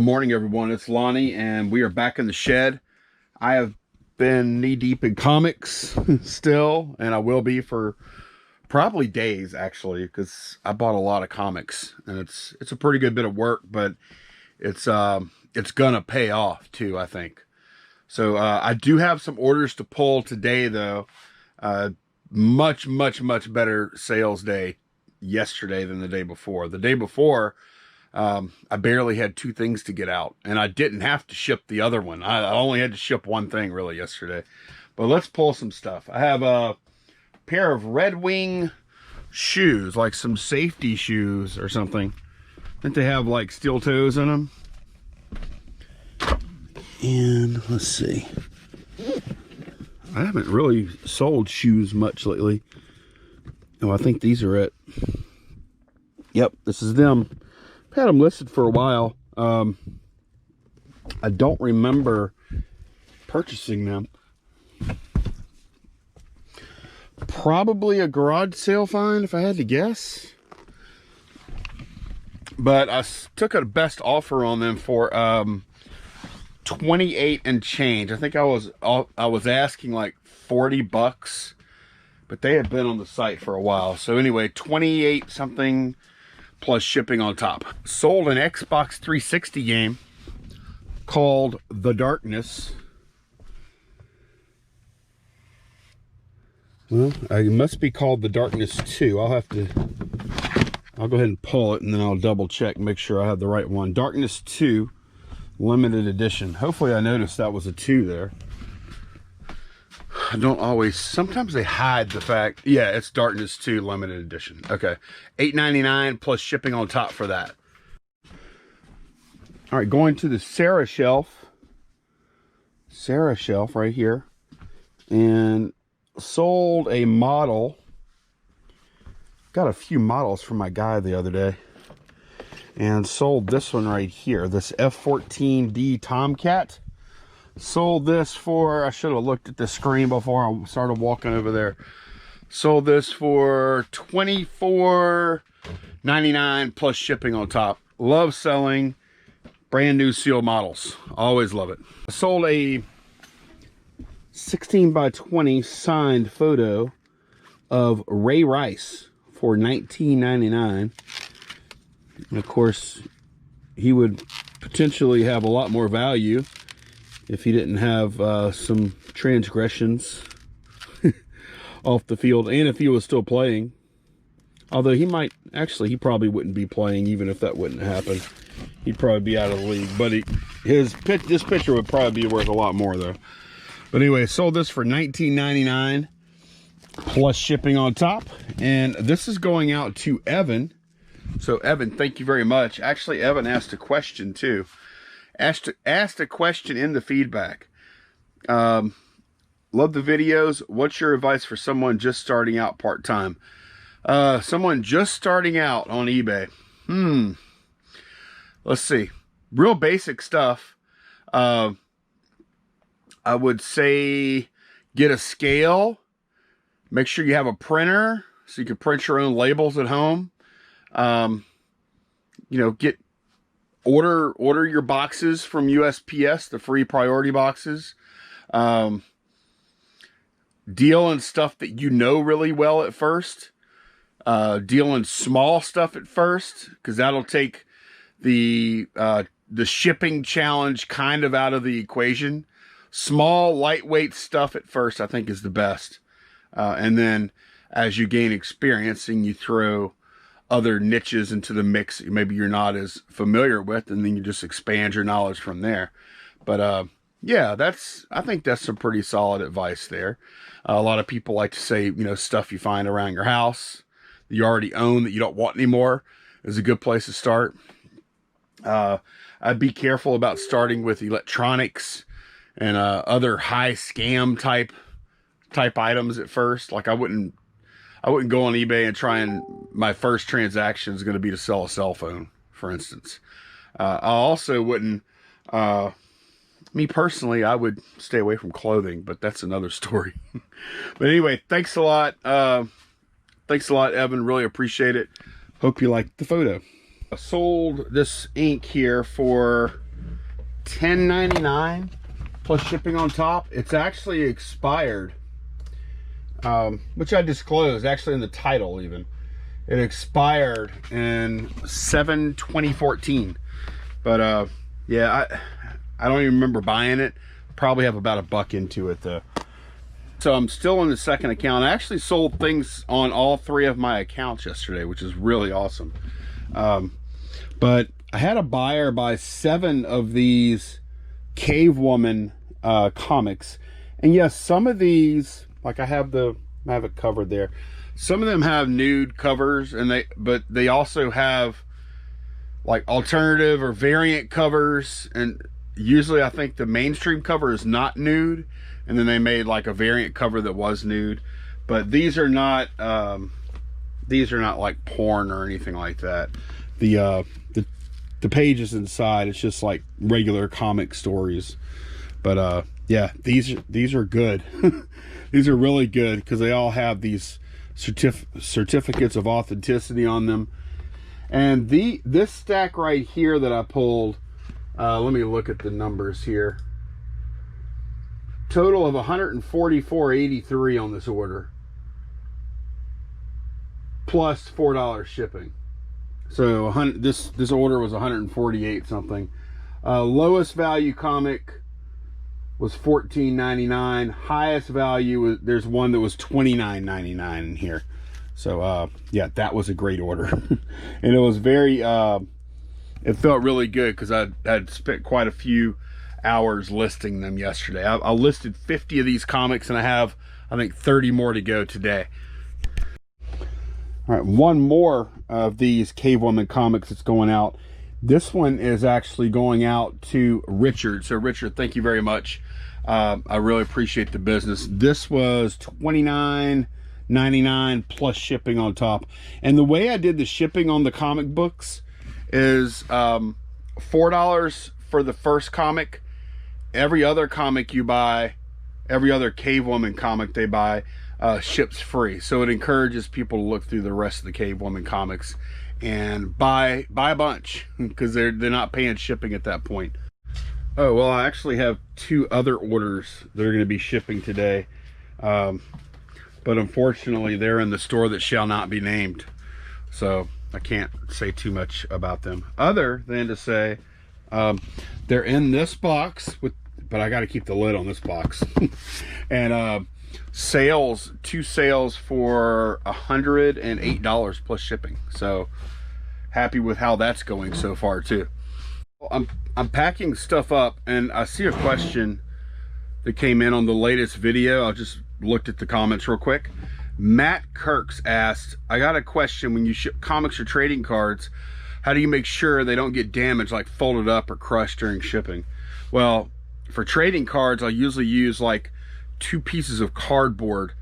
morning, everyone. It's Lonnie, and we are back in the shed. I have been knee-deep in comics still, and I will be for probably days, actually, because I bought a lot of comics, and it's a pretty good bit of work, but it's gonna pay off too, I think. So I do have some orders to pull today, though. Much better sales day yesterday than the day before. The day before, I barely had 2 things to get out, and I didn't have to ship the other one. I only had to ship 1 thing really yesterday. But let's pull some stuff. I have a pair of Red Wing shoes, like some safety shoes or something. I think they have like steel toes in them. And let's see. I haven't really sold shoes much lately. Oh, I think these are it. Yep, this is them. I've had them listed for a while. I don't remember purchasing them. Probably a garage sale find, if I had to guess. But I took a best offer on them for 28 and change. I think I was asking like 40 bucks, but they had been on the site for a while. So anyway, 28 something plus shipping on top. Sold an Xbox 360 game called The Darkness. Well, it must be called The Darkness 2. I'll go ahead and pull it, and then I'll double check, make sure I have the right one. Darkness 2 limited edition. Hopefully I noticed that was a 2 there. I don't always, sometimes they hide the fact. Yeah, it's Darkness 2 limited edition. Okay, $8.99 plus shipping on top for that. All right, going to the Sarah shelf. Sarah shelf right here. And sold a model. Got a few models from my guy the other day. And sold this one right here. This F-14D Tomcat. Sold this for, I should have looked at the screen before I started walking over there. Sold this for $24.99 plus shipping on top. Love selling brand new seal models. Always love it. I sold a 16 by 20 signed photo of Ray Rice for $19.99. And of course, he would potentially have a lot more value if he didn't have some transgressions off the field, and if he was still playing. Although he probably wouldn't be playing even if that wouldn't happen. He'd probably be out of the league. But this picture would probably be worth a lot more, though. But anyway, sold this for $19.99 plus shipping on top. And this is going out to Evan. So Evan, thank you very much. Actually, Evan asked a question too. Asked a question in the feedback. Love the videos. What's your advice for someone just starting out part-time? Someone just starting out on eBay. Let's see. Real basic stuff. I would say get a scale. Make sure you have a printer so you can print your own labels at home. You know, order your boxes from USPS, the free priority boxes. Deal in stuff that you know really well at first. Deal in small stuff at first, because that'll take the shipping challenge kind of out of the equation. Small, lightweight stuff at first, I think, is the best. And then as you gain experience and you throw other niches into the mix maybe you're not as familiar with, and then you just expand your knowledge from there. But yeah, I think that's some pretty solid advice there. A lot of people like to say, you know, stuff you find around your house that you already own that you don't want anymore is a good place to start. I'd be careful about starting with electronics and other high scam type items at first. Like I wouldn't go on eBay and my first transaction is going to be to sell a cell phone, for instance. I also wouldn't, me personally, I would stay away from clothing, but that's another story. But anyway, thanks a lot. Thanks a lot, Evan. Really appreciate it. Hope you liked the photo. I sold this ink here for $10.99 plus shipping on top. It's actually expired, which I disclosed actually in the title even. It expired in 7/2014. But yeah, I don't even remember buying it. Probably have about $1 into it though. So I'm still in the second account. I actually sold things on all 3 of my accounts yesterday, which is really awesome. But I had a buyer buy 7 of these Cave Woman comics. And yes, some of these, like I have it covered there. Some of them have nude covers, but they also have like alternative or variant covers, and usually I think the mainstream cover is not nude, and then they made like a variant cover that was nude. But these are not like porn or anything like that. The pages inside, it's just like regular comic stories. But yeah, these are good. These are really good because they all have these certificates of authenticity on them. And this stack right here that I pulled, let me look at the numbers here. Total of $144.83 on this order, plus $4 shipping. So this order was 148 something. Lowest value comic was $14.99. Highest value was, there's one that was $29.99 in here. So yeah, that was a great order. And it was very it felt really good because I had spent quite a few hours listing them yesterday. I listed 50 of these comics, and I have, I think, 30 more to go today. All right, one more of these Cave Woman comics that's going out. This one is actually going out to Richard. So Richard, thank you very much. I really appreciate the business. This was $29.99 plus shipping on top. And the way I did the shipping on the comic books is $4 for the first comic. Every other comic you buy, every other Cave Woman comic they buy, ships free. So it encourages people to look through the rest of the Cave Woman comics and buy a bunch, because they're not paying shipping at that point. Oh, well, I actually have 2 other orders that are going to be shipping today. But unfortunately, they're in the store that shall not be named. So I can't say too much about them, other than to say they're in this box, but I got to keep the lid on this box. And 2 sales for $108 plus shipping. So happy with how that's going so far too. I'm packing stuff up, and I see a question that came in on the latest video. I just looked at the comments real quick. Matt Kirks asked, I got a question. When you ship comics or trading cards, how do you make sure they don't get damaged, like folded up or crushed during shipping? Well, for trading cards, I usually use like 2 pieces of cardboard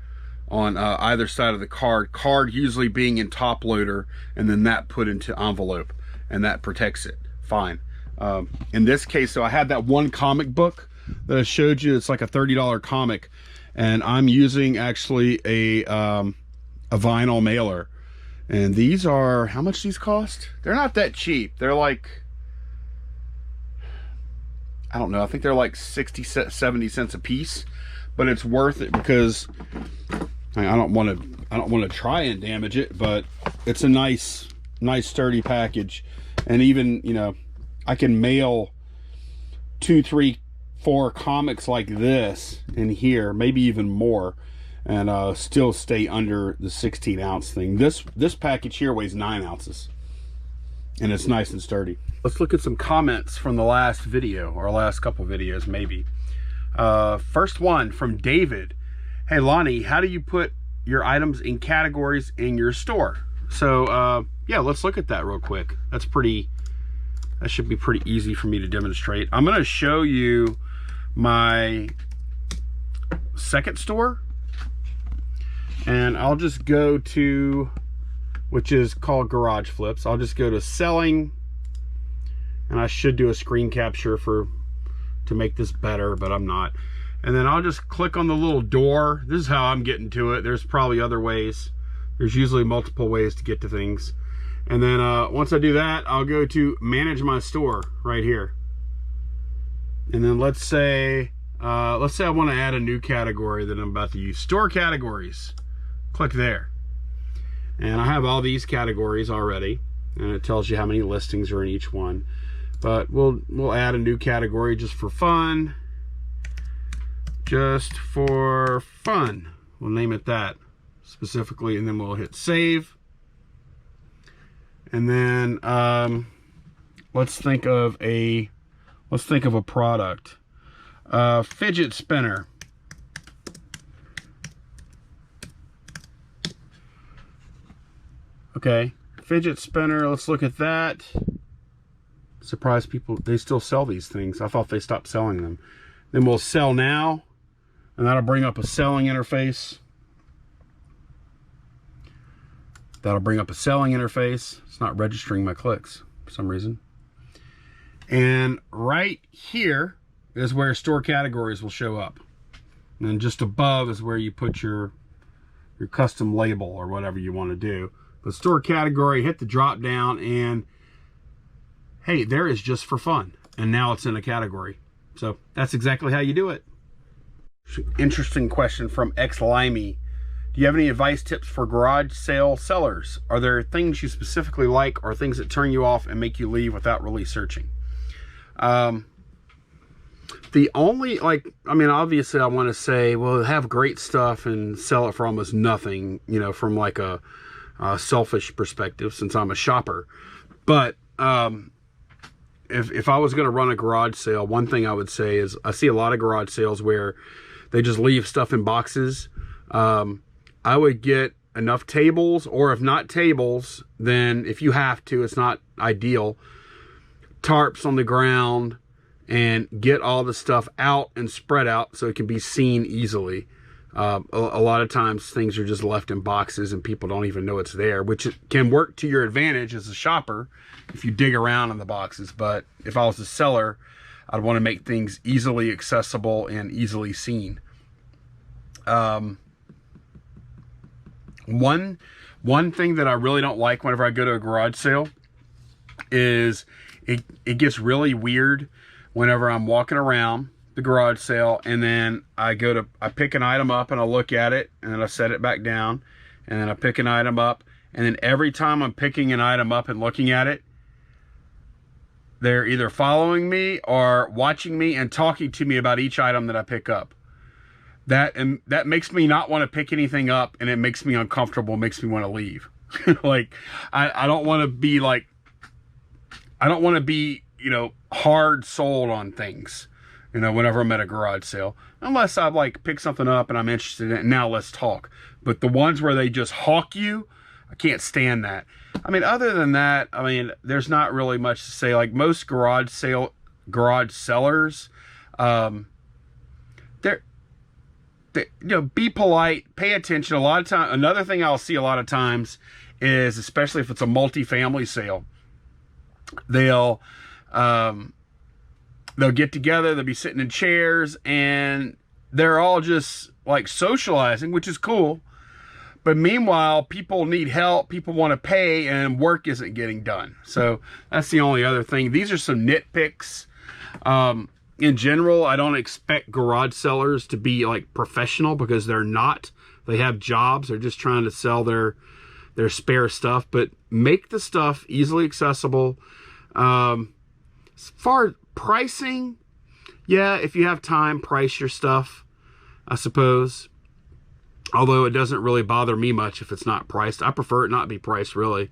on either side of the card usually being in top loader, and then that put into envelope, and that protects it fine. In this case, so I had that one comic book that I showed you. It's like a $30 comic, and I'm using actually a vinyl mailer. And these are, how much these cost? They're not that cheap. They're like, I don't know, I think they're like 60, 70 cents a piece, but it's worth it because I don't want to try and damage it, but it's a nice sturdy package. And even, you know, I can mail 2, 3, 4 comics like this in here, maybe even more, and still stay under the 16-ounce thing. This package here weighs 9 ounces, and it's nice and sturdy. Let's look at some comments from the last video, or last couple videos maybe. First one from David. Hey Lonnie, how do you put your items in categories in your store? So yeah, let's look at that real quick. That should be pretty easy for me to demonstrate. I'm going to show you my second store, and I'll just go to, which is called Garage Flips. I'll just go to selling, and I should do a screen capture to make this better, but I'm not. And then I'll just click on the little door. This is how I'm getting to it. There's probably other ways. There's usually multiple ways to get to things. And then once I do that, I'll go to manage my store right here. And then let's say I want to add a new category that I'm about to use. Store categories. Click there. And I have all these categories already, and it tells you how many listings are in each one. But we'll add a new category just for fun. Just for fun. We'll name it that specifically, and then we'll hit save. And then let's think of a product. Fidget spinner. Okay, fidget spinner, let's look at that. Surprised people, they still sell these things. I thought they stopped selling them. Then we'll sell now, and that'll bring up a selling interface. It's not registering my clicks for some reason. And right here is where store categories will show up. And then just above is where you put your custom label or whatever you want to do. The store category, hit the drop down, and hey, there is just for fun. And now it's in a category. So that's exactly how you do it. Interesting question from XLimey. Do you have any advice, tips for garage sale sellers? Are there things you specifically like or things that turn you off and make you leave without really searching? The only, obviously I want to say, well, have great stuff and sell it for almost nothing, from like a selfish perspective, since I'm a shopper. But if I was going to run a garage sale, one thing I would say is I see a lot of garage sales where they just leave stuff in boxes. I would get enough tables, or if not tables, then if you have to, it's not ideal, tarps on the ground, and get all the stuff out and spread out so it can be seen easily. A lot of times things are just left in boxes and people don't even know it's there, which can work to your advantage as a shopper if you dig around in the boxes. But if I was a seller, I'd want to make things easily accessible and easily seen. One thing that I really don't like whenever I go to a garage sale is it gets really weird whenever I'm walking around the garage sale, and then I pick an item up and I look at it, and then I set it back down, and then I pick an item up, and then every time I'm picking an item up and looking at it, they're either following me or watching me and talking to me about each item that I pick up. That makes me not want to pick anything up, and it makes me uncomfortable, makes me want to leave. Like, I don't want to be like, hard sold on things, whenever I'm at a garage sale, unless I pick something up and I'm interested in it, now let's talk. But the ones where they just hawk you, I can't stand that. Other than that, there's not really much to say. Like most garage sellers, be polite, pay attention. A lot of time, another thing I'll see a lot of times is, especially if it's a multi-family sale, they'll get together, they'll be sitting in chairs, and they're all just like socializing, which is cool. But meanwhile, people need help, people want to pay, and work isn't getting done. So that's the only other thing. These are some nitpicks. In general, I don't expect garage sellers to be like professional, because they're not. They have jobs. They're just trying to sell their spare stuff, but make the stuff easily accessible. As far as pricing, yeah, if you have time, price your stuff, I suppose. Although it doesn't really bother me much if it's not priced. I prefer it not be priced, really.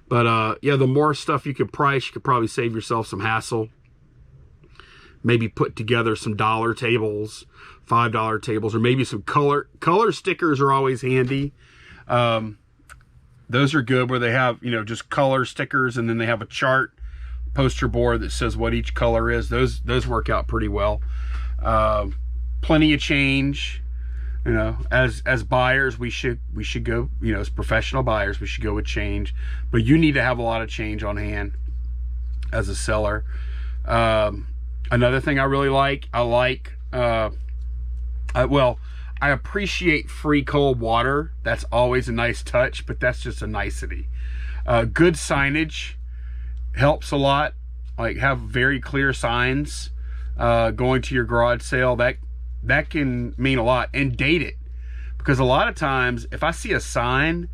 But yeah, the more stuff you can price, you could probably save yourself some hassle. Maybe put together some $1 tables, $5 tables, or maybe some color stickers are always handy. Those are good, where they have, just color stickers, and then they have a chart poster board that says what each color is. Those work out pretty well. Plenty of change. As buyers, we should go, as professional buyers, we should go with change, but you need to have a lot of change on hand as a seller. Another thing I really like, I appreciate free cold water. That's always a nice touch, but that's just a nicety. Good signage helps a lot. Like, have very clear signs. going to your garage sale, that can mean a lot. And date it, because a lot of times if I see a sign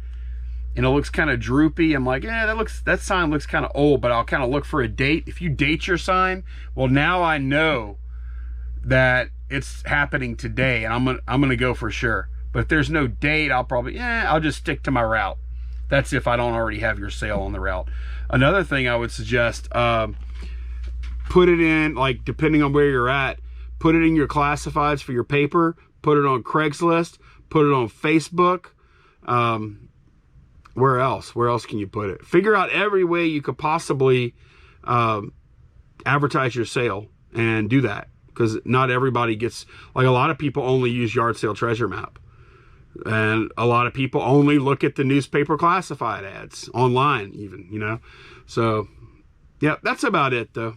and it looks kind of droopy, I'm like, yeah, that sign looks kind of old, but I'll kind of look for a date. If you date your sign, well, now I know that it's happening today, and I'm gonna go for sure. But if there's no date, I'll just stick to my route. That's if I don't already have your sale on the route. Another thing I would suggest, put it in, like, depending on where you're at, put it in your classifieds for your paper, put it on Craigslist, put it on Facebook. Where else can you put it? Figure out every way you could possibly advertise your sale, and do that, because not everybody gets, like, a lot of people only use Yard Sale Treasure Map, and a lot of people only look at the newspaper classified ads online even, you know. So yeah, that's about it though.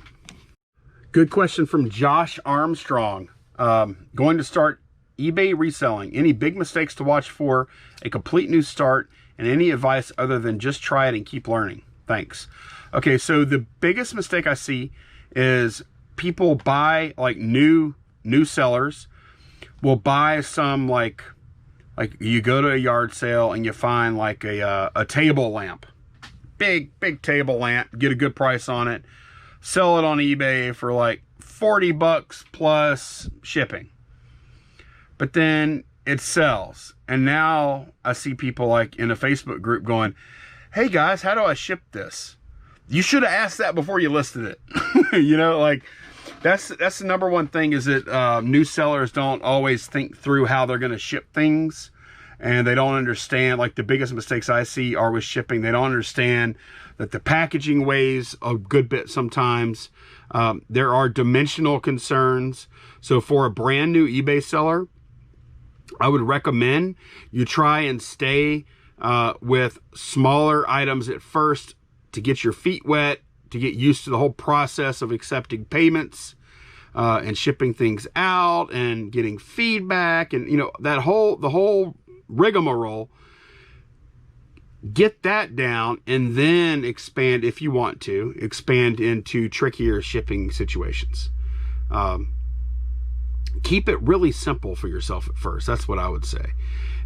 Good question from Josh Armstrong. Going to start eBay reselling. Any big mistakes to watch for a complete new start, and any advice other than just try it and keep learning? Thanks. Okay, so the biggest mistake I see is people buy, like, new sellers will buy some, like you go to a yard sale and you find like a table lamp, big table lamp, get a good price on it, sell it on eBay for like 40 bucks plus shipping. But then it sells, and now I see people, like, in a Facebook group going, hey guys, how do I ship this? You should have asked that before you listed it. You know, like, that's the number one thing, is that new sellers don't always think through how they're going to ship things, and they don't understand, like, the biggest mistakes I see are with shipping. They don't understand that the packaging weighs a good bit sometimes. There are dimensional concerns. So for a brand new eBay seller, I would recommend you try and stay with smaller items at first to get your feet wet, to get used to the whole process of accepting payments and shipping things out and getting feedback, and, you know, the whole rigmarole. Get that down, and then expand, if you want to, expand into trickier shipping situations. Keep it really simple for yourself at first. That's what I would say.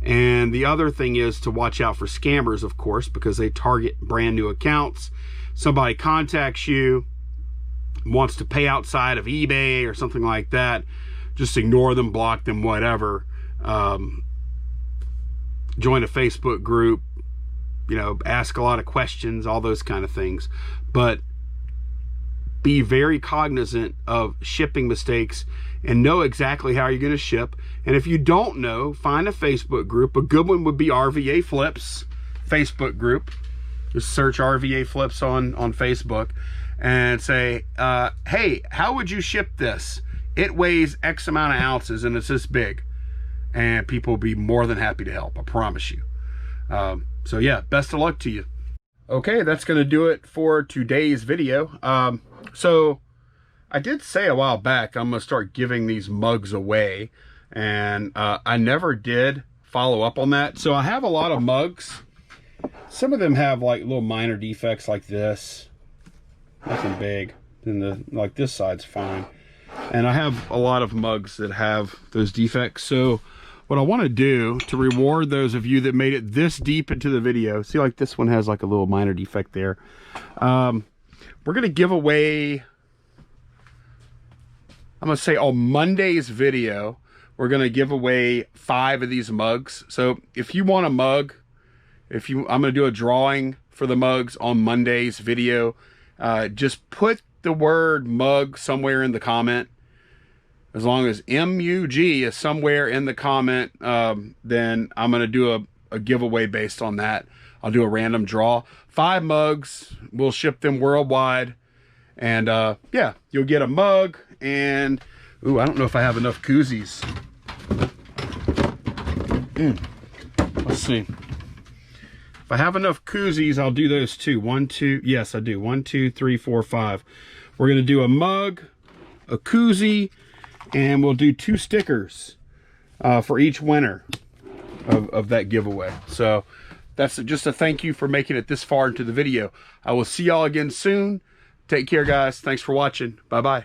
And the other thing is to watch out for scammers, of course, because they target brand new accounts. Somebody contacts you, wants to pay outside of eBay or something like that, just ignore them, block them, whatever. Join a Facebook group, you know, ask a lot of questions, all those kind of things. But be very cognizant of shipping mistakes and know exactly how you're going to ship. And if you don't know, find a Facebook group. A good one would be RVA Flips Facebook group. Just search RVA Flips on Facebook and say, hey, how would you ship this? It weighs X amount of ounces and it's this big. And people will be more than happy to help, I promise you. So yeah, best of luck to you. Okay, that's going to do it for today's video. So I did say a while back I'm going to start giving these mugs away, and I never did follow up on that. So I have a lot of mugs. Some of them have like little minor defects like this. Nothing big. Then like this side's fine. And I have a lot of mugs that have those defects. So what I want to do to reward those of you that made it this deep into the video, see, like this one has like a little minor defect there. We're going to give away, I'm going to say on Monday's video, we're going to give away 5 of these mugs. So if you want a mug, I'm going to do a drawing for the mugs on Monday's video. Just put the word mug somewhere in the comment. As long as MUG is somewhere in the comment, then I'm going to do a giveaway based on that. I'll do a random draw. 5 mugs. We'll ship them worldwide. And yeah, you'll get a mug. And, ooh, I don't know if I have enough koozies. Let's see. If I have enough koozies, I'll do those too. 1, 2, yes, I do. 1, 2, 3, 4, 5. We're going to do a mug, a koozie, and we'll do 2 stickers for each winner of that giveaway. So that's just a thank you for making it this far into the video. I will see y'all again soon. Take care, guys. Thanks for watching. Bye-bye.